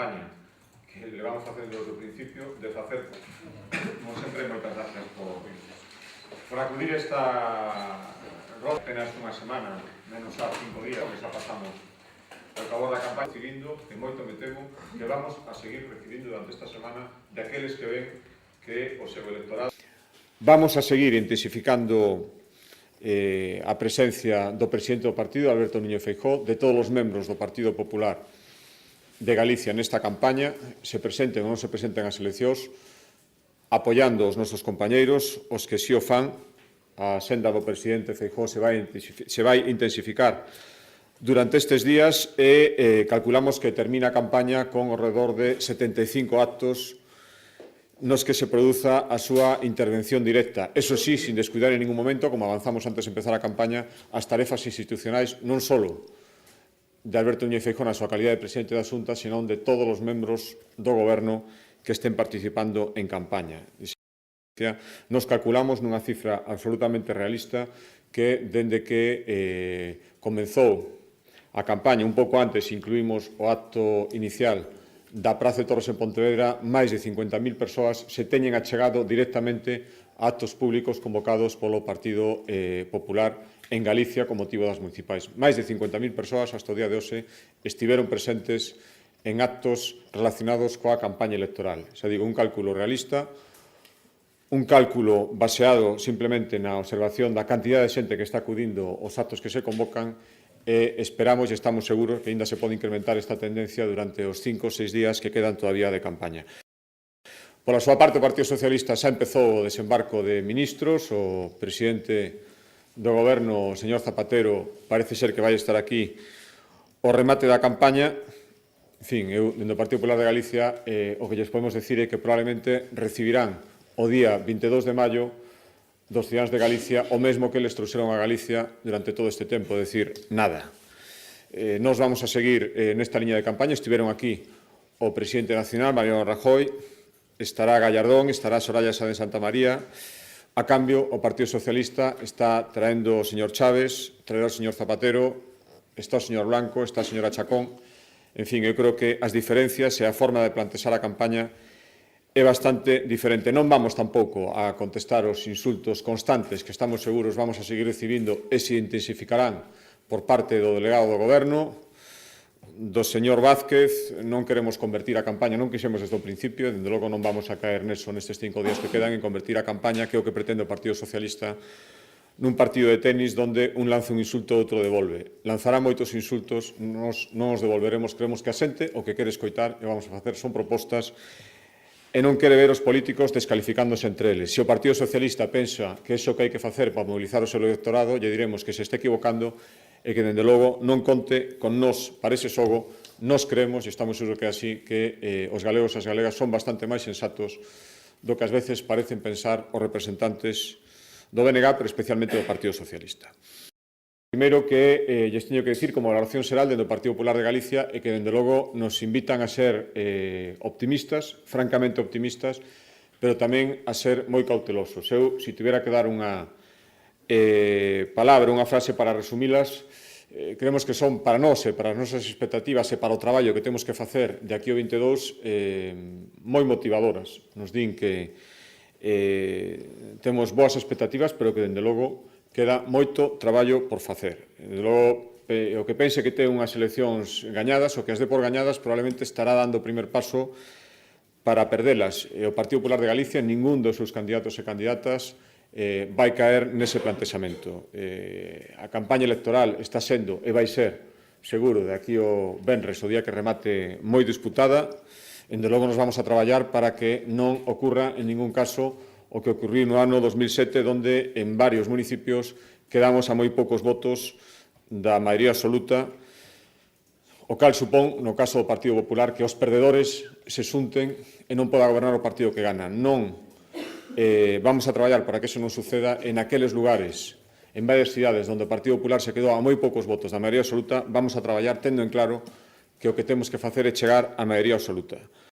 campaña que le vamos facendo desde o principio, de facer, como sempre, moitas gracias por acudir esta roda. Apenas unha semana, menos a 5 días, que xa pasamos ao cabo da campaña, recibindo, que moito me temo, que vamos a seguir recibindo durante esta semana daqueles que ven que o seu electorado. Vamos a seguir intensificando a presencia do presidente do partido, Alberto Núñez Feijóo, de todos os membros do Partido Popular de Galicia nesta campaña, se presenten ou non se presenten as eleccións, apoiando os nosos compañeiros, os que si o fan. A senda do presidente Feijóo se vai intensificar durante estes días e calculamos que termina a campaña con ao redor de 75 actos nos que se produza a súa intervención directa. Eso sí, sin descuidar en ningún momento, como avanzamos antes de empezar a campaña, as tarefas institucionais non só de Alberto Núñez Feijóo na súa calidad de presidente da Xunta, senón de todos os membros do Goberno que estén participando en campaña. Nos calculamos nunha cifra absolutamente realista que, dende que comenzou a campaña, un pouco antes incluímos o acto inicial da Praza de Torres en Pontevedra, máis de 50.000 persoas se teñen achegado directamente a actos públicos convocados polo Partido Popular en Galicia con motivo das municipais. Máis de 50.000 persoas, hasta o día de hoxe, estiveron presentes en actos relacionados coa campaña electoral. Xa digo, un cálculo realista, un cálculo baseado simplemente na observación da cantidad de xente que está acudindo aos actos que se convocan e esperamos e estamos seguros que ainda se pode incrementar esta tendencia durante os 5 ou 6 días que quedan todavía de campaña. Pola súa parte, o Partido Socialista xa empezou o desembarco de ministros. O presidente do Goberno, o señor Zapatero, parece ser que vai estar aquí o remate da campaña. En fin, eu, dentro do Partido Popular de Galicia, o que lles podemos decir é que probablemente recibirán o día 22 de maio dos cidadáns de Galicia o mesmo que les trouxeron a Galicia durante todo este tempo, é dicir, nada. Nos vamos a seguir nesta liña de campaña. Estiveron aquí o presidente nacional, Mariano Rajoy, estará Gallardón, estará Soraya Sáenz de Santamaría. A cambio, o Partido Socialista está traendo o señor Chaves, traerá o señor Zapatero, está o señor Blanco, está a señora Chacón. En fin, eu creo que as diferencias e a forma de plantexar a campaña é bastante diferente. Non vamos tampouco a contestar os insultos constantes que estamos seguros vamos a seguir recibindo e se intensificarán por parte do delegado do Goberno, do señor Vázquez. Non queremos convertir a campaña, non quixemos desde o principio, dende logo non vamos a caer neso nestes 5 días que quedan, en convertir a campaña, que é o que pretende o Partido Socialista, nun partido de tenis onde un lanza un insulto e outro devolve. Lanzará moitos insultos, non os devolveremos. Creemos que a xente o que quere escoitar e vamos a facer son propostas e non quere ver os políticos descalificándose entre eles. Se o Partido Socialista pensa que é iso que hai que facer para mobilizar o seu electorado, lle diremos que se este equivocando e que, dende logo, non conte con nós para ese xogo. Nós creemos, e estamos seguros que é así, que os galegos e as galegas son bastante máis sensatos do que ás veces parecen pensar os representantes do BNG, pero especialmente do Partido Socialista. Primeiro que lles teño que dicir como valoración xeral do Partido Popular de Galicia é que, dende logo, nos invitan a ser optimistas, francamente optimistas, pero tamén a ser moi cautelosos. Eu, se tivera que dar unha palabra, unha frase para resumilas, creemos que son para nós e para as nosas expectativas e para o traballo que temos que facer de aquí ao 22 moi motivadoras. Nos din que temos boas expectativas, pero que, dende logo, queda moito traballo por facer. Logo, o que pense que ten unhas eleccións gañadas, o que as dé por gañadas, probablemente estará dando o primer paso para perdelas. O Partido Popular de Galicia, ningún dos seus candidatos e candidatas vai caer nese plantexamento. A campaña electoral está sendo e vai ser, seguro, de aquí ao venres, o día que remate, moi disputada. Dende logo nos vamos a traballar para que non ocurra en ningún caso o que ocurriu no ano 2007, onde en varios municipios quedamos a moi poucos votos da maioría absoluta, o cal supón, no caso do Partido Popular, que os perdedores se xunten e non poda gobernar o partido que gana. Non vamos a traballar para que eso non suceda en aqueles lugares, en varias cidades onde o Partido Popular se quedou a moi poucos votos da maioría absoluta. Vamos a traballar tendo en claro que o que temos que facer é chegar á maioría absoluta.